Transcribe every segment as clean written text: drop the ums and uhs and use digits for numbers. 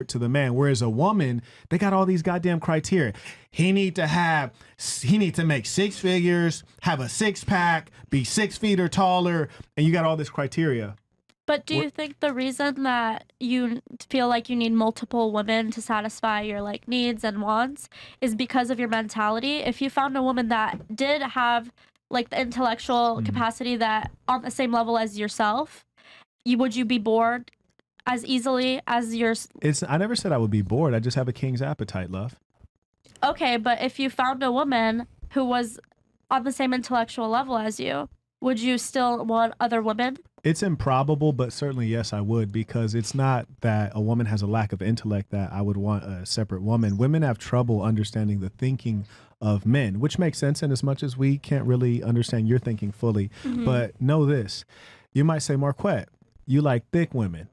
to the man. Whereas a woman, they got all these goddamn criteria. He need to make 6 figures, have a 6-pack, be 6 feet or taller, and you got all this criteria. But do you think the reason that you feel like you need multiple women to satisfy your like needs and wants is because of your mentality? If you found a woman that did have like the intellectual capacity that on the same level as yourself, would you be bored as easily as yours? I never said I would be bored. I just have a king's appetite, love. Okay, but if you found a woman who was on the same intellectual level as you, would you still want other women? It's improbable, but certainly yes, I would, because it's not that a woman has a lack of intellect that I would want a separate woman. Women have trouble understanding the thinking of men, which makes sense in as much as we can't really understand your thinking fully. But know this, you might say, Marquette, you like thick women,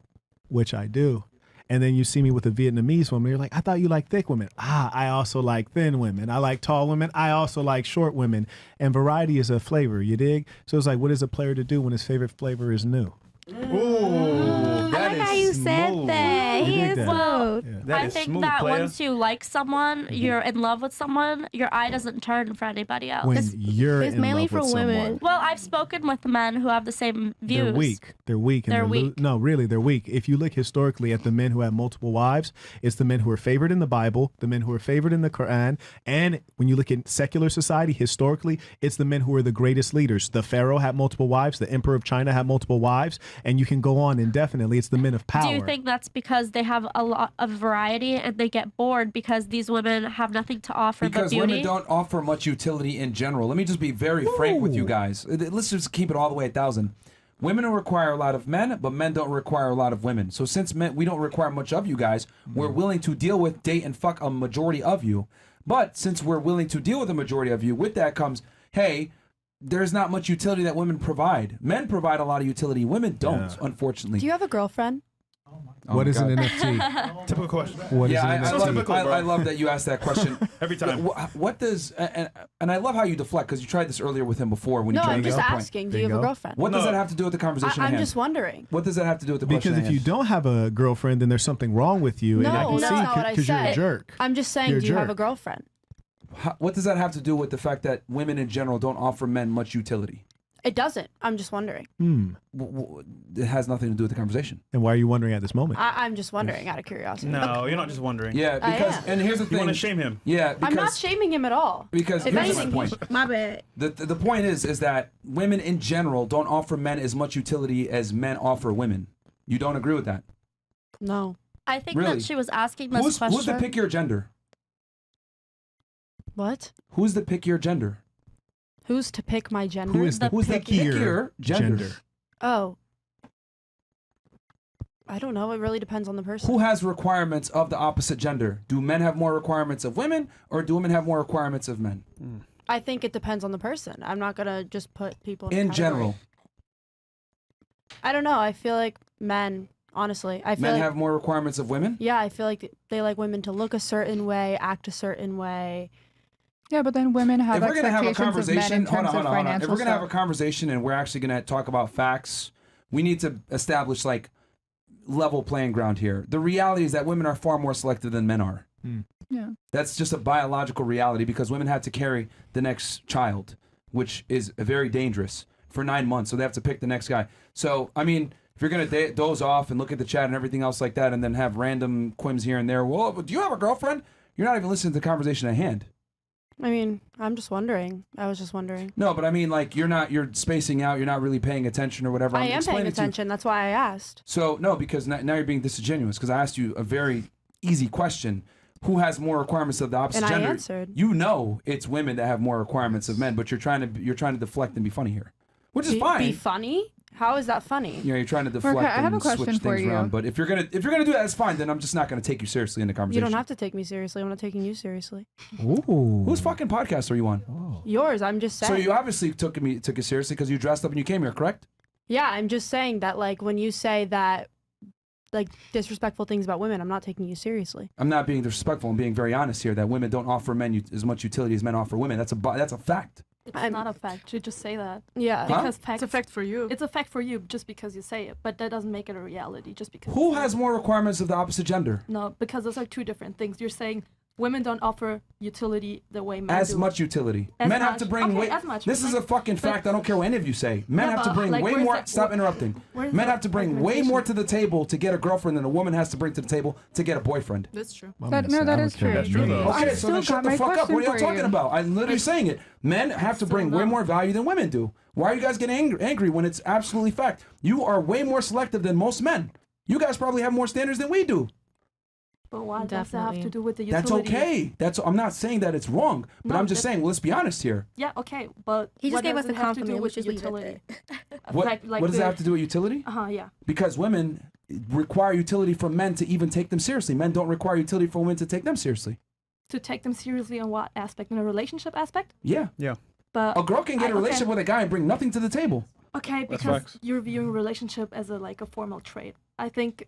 which I do. And then you see me with a Vietnamese woman, you're like, I thought you liked thick women. I also like thin women. I like tall women. I also like short women. And variety is a flavor, you dig? So it's like, what is a player to do when his favorite flavor is new? Ooh, I like how you said that. He is smooth. Yeah. I think that once you like someone, you're in love with someone, your eye doesn't turn for anybody else. When you're it's in mainly love for with women. someone. Well, I've spoken with men who have the same views. They're weak. They're weak. They're weak. No, really, they're weak. If you look historically at the men who have multiple wives, it's the men who are favored in the Bible, the men who are favored in the Quran, and when you look at secular society, historically, it's the men who are the greatest leaders. The Pharaoh had multiple wives, the Emperor of China had multiple wives, and you can go on indefinitely. It's the men of power. Do you think that's because they have a lot of variety and they get bored because these women have nothing to offer because but beauty? women don't offer much utility in general. Let me just be very frank with you guys. Let's just keep it all the way 1,000. Women require a lot of men, but men don't require a lot of women. So since we don't require much of you guys, we're willing to deal with, date, and fuck a majority of you. But since we're willing to deal with a majority of you, with that comes, hey, there's not much utility that women provide. Men provide a lot of utility. Women don't, unfortunately. Do you have a girlfriend? What is an NFT? Typical question. What is an NFT? I love that you asked that question. Every time. What does, and I love how you deflect, because you tried this earlier with him before when No, you tried I'm to just make a point. asking. Do you have a girlfriend? What does that have to do with the conversation at I'm hand? just wondering. What does that have to do with the question Because at if you hand? don't have a girlfriend, then there's something wrong with you. No, and I can that's not what I see because you're a said. jerk. I'm just saying, You're a do you have jerk. a girlfriend? What does that have to do with the fact that women in general don't offer men much utility? It doesn't. I'm just wondering. It has nothing to do with the conversation. And why are you wondering at this moment? I'm just wondering out of curiosity. No, you're not just wondering. Yeah, I because, am. and here's the thing. You want to shame him. Yeah, because, I'm not shaming him at all. because If here's my anything, point. my bad. The point is that women in general don't offer men as much utility as men offer women. You don't agree with that? No. I think Really? that she was asking this question. Who's the pick your gender? What? Who's the pick your gender? Who's to pick my gender? Who is the Who's the pickier gender? Oh. I don't know. It really depends on the person. Who has requirements of the opposite gender? Do men have more requirements of women, or do women have more requirements of men? I think it depends on the person. I'm not going to just put people in a In category. general, I don't know. I feel like men, honestly. I feel men like, have more requirements of women? yeah, I feel like they like women to look a certain way, act a certain way. Yeah, but then women have If we're going to have a expectations of men conversation, in terms of If financial we're going to have a stuff. conversation and we're actually going to talk about facts, we need to establish like level playing ground here. The reality is that women are far more selective than men are. Yeah. That's just a biological reality because women have to carry the next child, which is very dangerous for 9 months. So they have to pick the next guy. So, I mean, if you're going to doze off and look at the chat and everything else like that and then have random quims here and there, well, do you have a girlfriend? You're not even listening to the conversation at hand. I mean, I'm just wondering. I was just wondering. No, but I mean, like, you're spacing out. You're not really paying attention or whatever. I I'm am paying explaining to you. attention. That's why I asked. So, no, because now you're being disingenuous because I asked you a very easy question. Who has more requirements of the opposite And I gender? answered. You know it's women that have more requirements of men, but you're trying to deflect and be funny here, which is fine. Be funny? How is that funny? You know, you're trying to deflect I have and a question switch for things you. around. But if you're gonna do that, that's fine. Then I'm just not gonna take you seriously in the You conversation. don't have to take me seriously. I'm not taking you seriously. Ooh. Whose fucking podcast are you on? Yours. I'm just saying. So you obviously took it seriously because you dressed up and you came here, correct? Yeah, I'm just saying that, like, when you say that, like, disrespectful things about women, I'm not taking you seriously. I'm not being disrespectful. I'm being very honest here that women don't offer men as much utility as men offer women. That's a fact. It's I'm- not a fact. You just say that. Yeah. Huh? Because facts, It's a fact for you. it's a fact for you just because you say it, but that doesn't make it a reality just because. Who you say has it. more requirements of the opposite gender? No, because those are two different things. You're saying women don't offer utility the way men As do. much utility. As Men have much. to bring Okay, way. as much. This is a Like- fucking fact. I don't care what any of you say. Men Yeah, have to but, bring like, way where's more. that- Stop wh- interrupting. where's Men the have to bring way more to the table to get a girlfriend than a woman has to bring to the table to get a boyfriend. That's true. I'm That- gonna no, say, that I don't is care true. what That's true, you though. mean. I Okay, so still then shut got the my fuck up. question What are y'all for talking you. about? I'm literally saying it. Men have to bring way more value than women do. Why are you guys getting angry when it's absolutely fact? You are way more selective than most men. You guys probably have more standards than we do. But why does that have Definitely. to do with the That's utility? okay. I'm not saying that it's wrong, but No, I'm just that's- saying, well, let's be honest here. Yeah, okay, but He just what gave does us a it have to do compliment, with which the is leave it utility? What, Like what does the- that have to do with utility? Yeah. Because women require utility from men to even take them seriously. Men don't require utility from women to take them seriously. To take them seriously on what aspect? In a relationship aspect? Yeah. But A girl can get a okay. relationship with a guy and bring nothing to the table. okay, That's because facts. you're viewing relationship as a formal trait. I think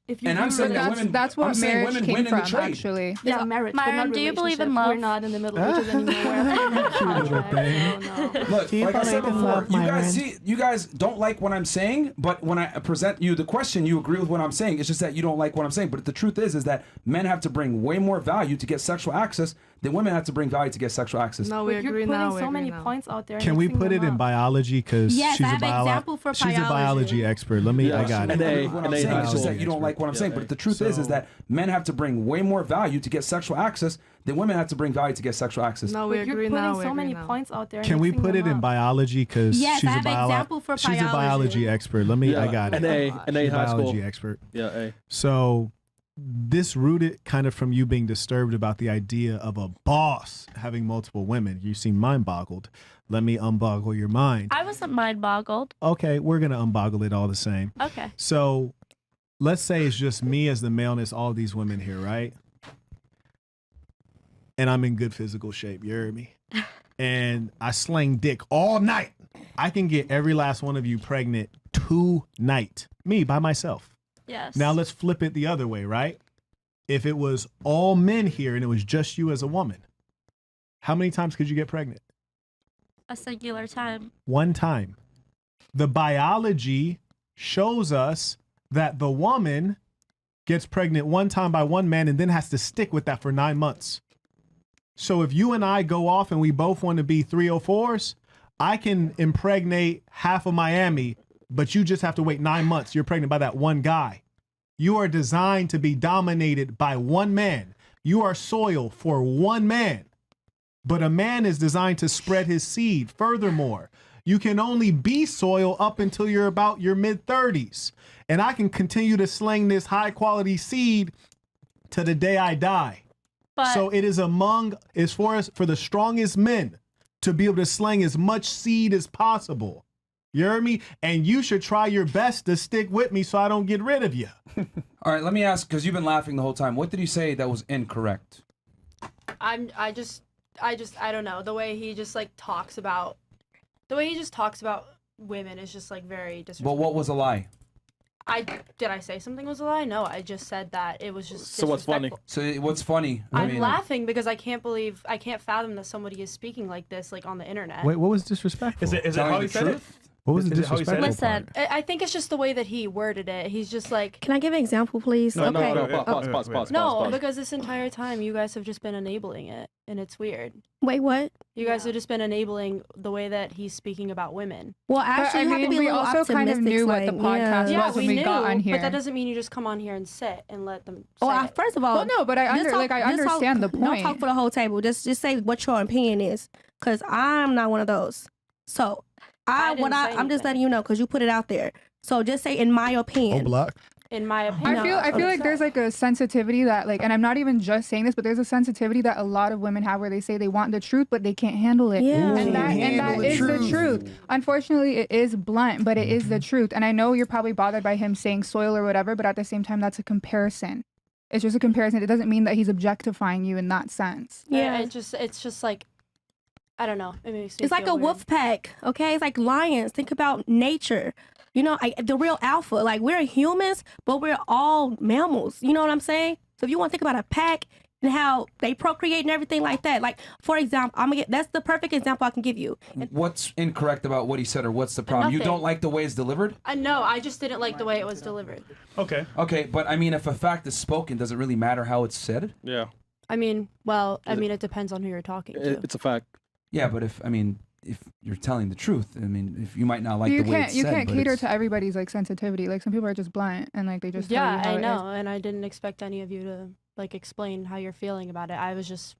if you And I'm view saying that relationship- women- That's what I'm saying marriage women came win in the from, trade. actually. yeah, marriage. but Myron, not do you believe in relationship. love? We're not in the Middle Ages anymore. little thing. Look, Keep like I said believing before, love, you my guys man. see, you guys don't like what I'm saying, but when I present you the question, you agree with what I'm saying. It's just that you don't like what I'm saying. But the truth is that men have to bring way more value to get sexual access than women have to bring value to get sexual access. No, we But you're agree putting now. we so agree many now. points out there. and Can we mixing put it them in up. biology? Because Yes, she's I a have example for she's a biology expert. Let me. Yeah. I got And it. A- What I'm and A saying high is just that school you don't like what I'm expert. saying. Yeah, But the truth is So- that men have to bring way more value to get sexual access than women have to bring value to get sexual access. No, we But you're agree putting now. we so agree many now. points out there. and Can we mixing put them it in up. biology? Because Yes, she's I a have example for she's a biology. biology expert. Let me. Yeah, I got an it. A, an A She's a high school. biology expert. Yeah, A. So this rooted kind of from you being disturbed about the idea of a boss having multiple women. You seem mind boggled. Let me unboggle your mind. I wasn't mind boggled. Okay, we're gonna unboggle it all the same. Okay. So let's say it's just me as the male and it's all these women here, right? And I'm in good physical shape. You heard me? And I sling dick all night. I can get every last one of you pregnant tonight. Me by myself. Yes. Now let's flip it the other way, right? If it was all men here and it was just you as a woman, how many times could you get pregnant? a singular time. One time. The biology shows us that the woman gets pregnant one time by one man and then has to stick with that for 9 months. So if you and I go off and we both want to be 304s, I can impregnate half of Miami, but you just have to wait 9 months. You're pregnant by that one guy. You are designed to be dominated by one man. You are soil for one man. But a man is designed to spread his seed. Furthermore, you can only be soil up until you're about your mid-30s. And I can continue to sling this high-quality seed to the day I die. But So it is among, as far as for the strongest men to be able to sling as much seed as possible. You hear me? And you should try your best to stick with me so I don't get rid of you. All right, let me ask, because you've been laughing the whole time. What did he say that was incorrect? I don't know. The way he just talks about women is just very disrespectful. But what was a lie? Did I say something was a lie? No, I just said that it was just So what's funny? disrespectful. So what's funny? I'm laughing because I can't fathom that somebody is speaking like this on the internet. Wait, what was disrespectful? Is it Telling how the he said truth? What was the is it how he said disrespectful it? part? listen, I think it's just the way that he worded it. He's just Can I give an example, please? No, Okay. no, pause. no, because this entire time you guys have just been enabling it, and it's weird. Wait, what? You guys have just been enabling the way that he's speaking about women. Well, But, actually, you have to be a we little also kind of optimistic, knew what the podcast yeah. was when we got on here. but that doesn't mean you just come on here and sit and let them. Say Well, it. first of all, Well, no, but I just talk- I just talk- understand the Don't point. talk for the whole table. Just say what your opinion is, because I'm not one of those. So I didn't say I'm just anything. letting you know because you put it out there. So just say in my opinion. block. in my opinion, I feel like there's a sensitivity that and I'm not even just saying this, but there's a sensitivity that a lot of women have where they say they want the truth, but they can't handle it. Yeah. And that is the truth. Unfortunately, it is blunt, but it is the truth. And I know you're probably bothered by him saying soil or whatever, but at the same time, that's a comparison. It's just a comparison. It doesn't mean that he's objectifying you in that sense. Yeah, Yeah. it's just I don't know. It makes me It's like feel a weird. wolf pack, okay? It's like lions. Think about nature. You know, the real alpha. Like, we're humans, but we're all mammals. You know what I'm saying? So if you want to think about a pack, and how they procreate and everything like that. Like, for example, that's the perfect example I can give you. What's incorrect about what he said, or what's the problem? You Nothing. don't like the way it's delivered? No, I just didn't like the way it was delivered. Okay. Okay, but I mean, if a fact is spoken, does it really matter how it's said? Yeah. I mean, it depends on who you're talking to. It's a fact. Yeah, but if you're telling the truth, I mean, if you might not like the way it's you said, can't but cater it's- to everybody's like sensitivity. Like some people are just blunt and like they just tell you Yeah, how I it know, is. and I didn't expect any of you to like explain how you're feeling about it. I was just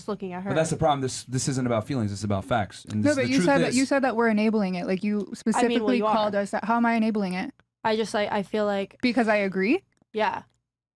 looking at her. But that's the problem. This isn't about feelings. It's about facts. And No, this, but the you truth said is, that we're enabling it. Like you specifically you called are. us that. How am I enabling it? I feel like Because I agree. yeah.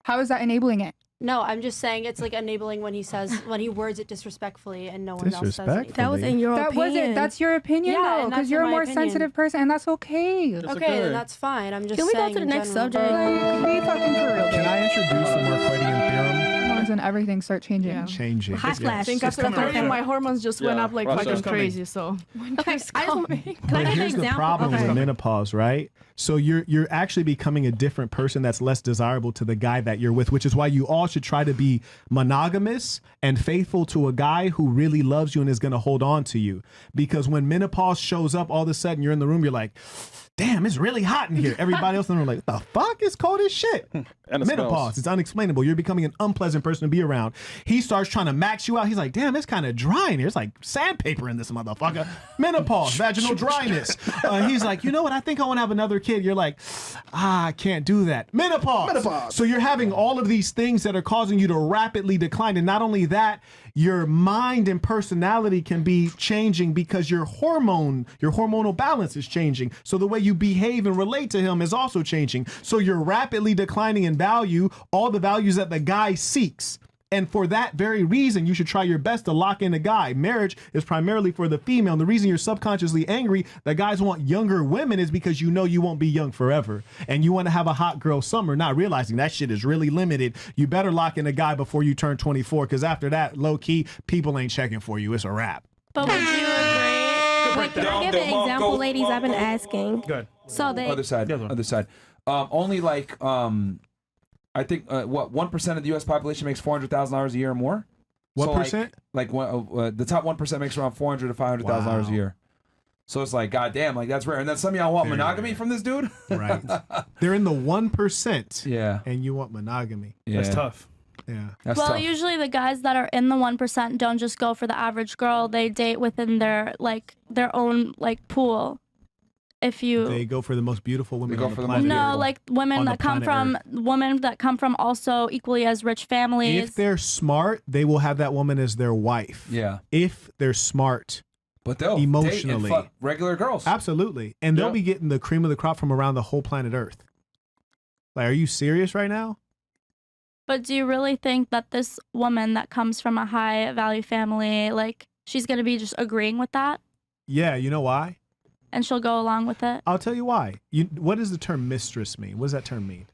How is that enabling it? No, I'm just saying it's like enabling when he words it disrespectfully and no one else says anything. That was in your That opinion. wasn't. That's your opinion Yeah, though, and because that's you're a my more opinion. sensitive person, and that's okay. That's Okay, okay. then that's fine. I'm just Can we go saying to the in next general. subject? Like, be fucking for real. Can I introduce the Marquardian theorem? Hormones and everything start changing. Yeah. Changing. Hot flash. I think It's after the coming 30, right my up. hormones just went Yeah, up like Russia's fucking coming. crazy. So Okay, I just want But can I give here's an the example? problem Okay. with menopause, right? So you're actually becoming a different person that's less desirable to the guy that you're with, which is why you all should try to be monogamous and faithful to a guy who really loves you and is going to hold on to you. Because when menopause shows up, all of a sudden you're in the room, you're like, damn, it's really hot in here. Everybody else in the room like, what the fuck? It's cold as shit. And it Menopause. smells. It's unexplainable. You're becoming an unpleasant person to be around. He starts trying to max you out. He's like, damn, it's kind of dry in here. It's like sandpaper in this motherfucker. Menopause, vaginal dryness. He's like, you know what? I think I want to have another kid. You're like, I can't do that. Menopause. So you're having all of these things that are causing you to rapidly decline. And not only that, your mind and personality can be changing because your hormonal balance is changing. So the way you behave and relate to him is also changing. So you're rapidly declining in value, all the values that the guy seeks. And for that very reason, you should try your best to lock in a guy. Marriage is primarily for the female. And the reason you're subconsciously angry that guys want younger women is because you know you won't be young forever. And you want to have a hot girl summer, not realizing that shit is really limited. You better lock in a guy before you turn 24, because after that, low key, people ain't checking for you. It's a wrap. But would you agree? Wait, can I give an example, ladies? I've been asking. Good. So they Other side. The other one. Other side. Only like I think what 1% of the U.S. population makes $400,000 a year or more. What So, like- percent? Like the top 1% makes around $400,000 to $500,000 Wow. a year. So it's like, goddamn, like that's rare. And then some of y'all want Very monogamy rare. from this dude. Right. They're in the 1%. Yeah, And you want monogamy. yeah, That's tough. Yeah. That's Well, tough. usually the guys that are in the 1% don't just go for the average girl. They date within their own pool. If you They go for the most beautiful women They go on the for the most planet. beautiful. no, like women On the that come planet from also equally as rich families. If they're smart, they will have that woman as their wife. Yeah, If they're smart, but they'll date and Emotionally. fuck regular girls. absolutely. And they'll Yeah. be getting the cream of the crop from around the whole planet Earth. Like, are you serious right now? But do you really think that this woman that comes from a high value family, like she's gonna be just agreeing with that Yeah, you know why? and she'll go along with it? I'll tell you why. What does the term mistress mean? What does that term mean?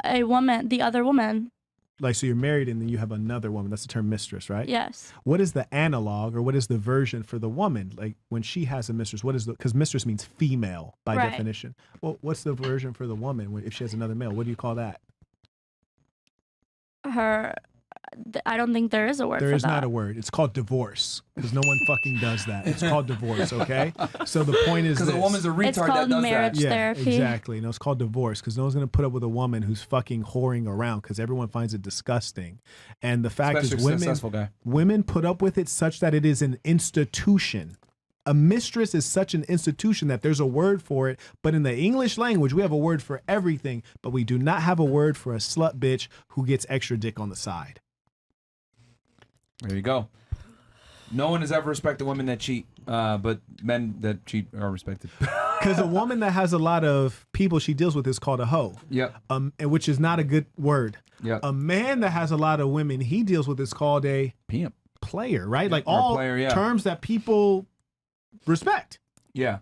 A woman, the other woman, Like, so you're married and then you have another woman. That's the term mistress, right? yes. What is the analog, or what is the version for the woman? Like, when she has a mistress, what is because mistress means female by Right. definition. Well, what's the version for the woman if she has another male? What do you call that? I don't think there is a word There for is that. not a word. It's called divorce, because no one fucking does that. It's called divorce, okay? So the point is Because this. a woman's a retard It's that called does marriage that. Yeah, therapy. exactly. No, it's called divorce, because no one's going to put up with a woman who's fucking whoring around, because everyone finds it disgusting. And the fact Especially is, a successful guy. women put up with it such that it is an institution. A mistress is such an institution that there's a word for it, but in the English language, we have a word for everything, but we do not have a word for a slut bitch who gets extra dick on the side. There you go. No one has ever respected women that cheat, but men that cheat are respected. Because a woman that has a lot of people she deals with is called a hoe, Yep. and which is not a good word. Yep. A man that has a lot of women he deals with is called a Pimp. player, right? Like or all player, yeah. terms that people respect. Yeah.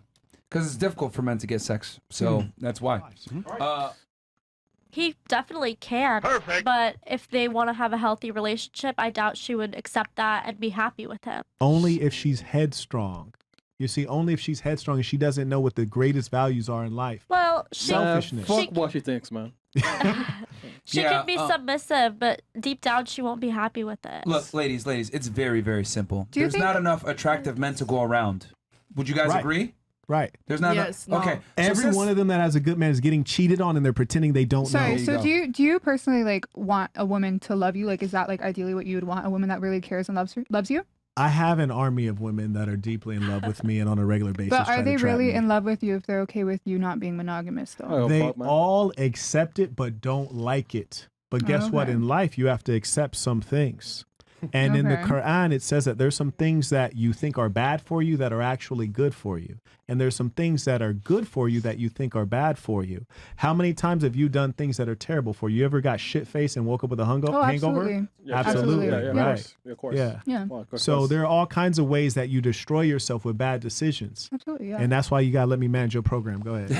Because it's difficult for men to get sex, so that's why. He definitely can. Perfect. But if they want to have a healthy relationship, I doubt she would accept that and be happy with him. Only if she's headstrong. You see, only if she's headstrong and she doesn't know what the greatest values are in life. Well, she Selfishness. Fuck what she thinks, man. She Yeah, can be submissive, but deep down she won't be happy with it. Look, ladies, it's very, very simple. Do you There's think- not enough attractive men to go around. Would you guys Right. agree? Right. There's not Yes, enough. no. Okay. Every since- one of them that has a good man is getting cheated on, and they're pretending they don't Sorry, know. There so you do you personally like want a woman to love you? Like, is that like ideally what you would want? A woman that really cares and loves you? I have an army of women that are deeply in love with me and on a regular basis. But try are to they trap really me. in love with you if they're okay with you not being monogamous though? Oh, They fuck, man. all accept it, but don't like it. But guess what? Okay. In life, you have to accept some things. And in the Okay. Quran, it says that there's some things that you think are bad for you that are actually good for you. And there's some things that are good for you that you think are bad for you. How many times have you done things that are terrible for you? You ever got shit faced and woke up with a hangover? Oh, absolutely. Yeah, Absolutely. Yeah, Right. right. Of course. Yeah. Yeah, Well, of course. So there are all kinds of ways that you destroy yourself with bad decisions. absolutely. Yeah. And that's why you got to let me manage your program. Go ahead.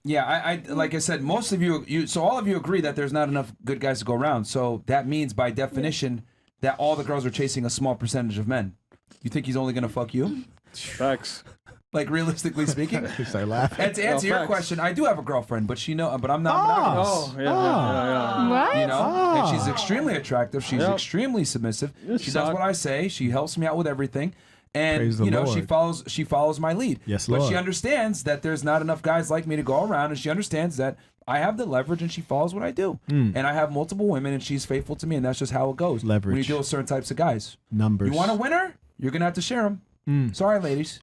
Yeah, I like I said, most of you, so all of you agree that there's not enough good guys to go around. So that means by definition that all the girls are chasing a small percentage of men. You think he's only gonna fuck you? Facts. Like realistically speaking. You start laughing. And to answer your facts. question, I do have a girlfriend, but but I'm not monogamous. Oh, yeah. What? You know, Ah. and she's extremely attractive. She's Yep. extremely submissive. You She does suck. what I say. She helps me out with everything, and Praise the you know, Lord. she follows my lead. Yes, but Lord. she understands that there's not enough guys like me to go around, and she understands that I have the leverage, and she follows what I do. And I have multiple women, and she's faithful to me, and that's just how it goes. When you Leverage. deal with certain types of guys, Numbers. you want a winner, you're gonna have to share them. Sorry, ladies.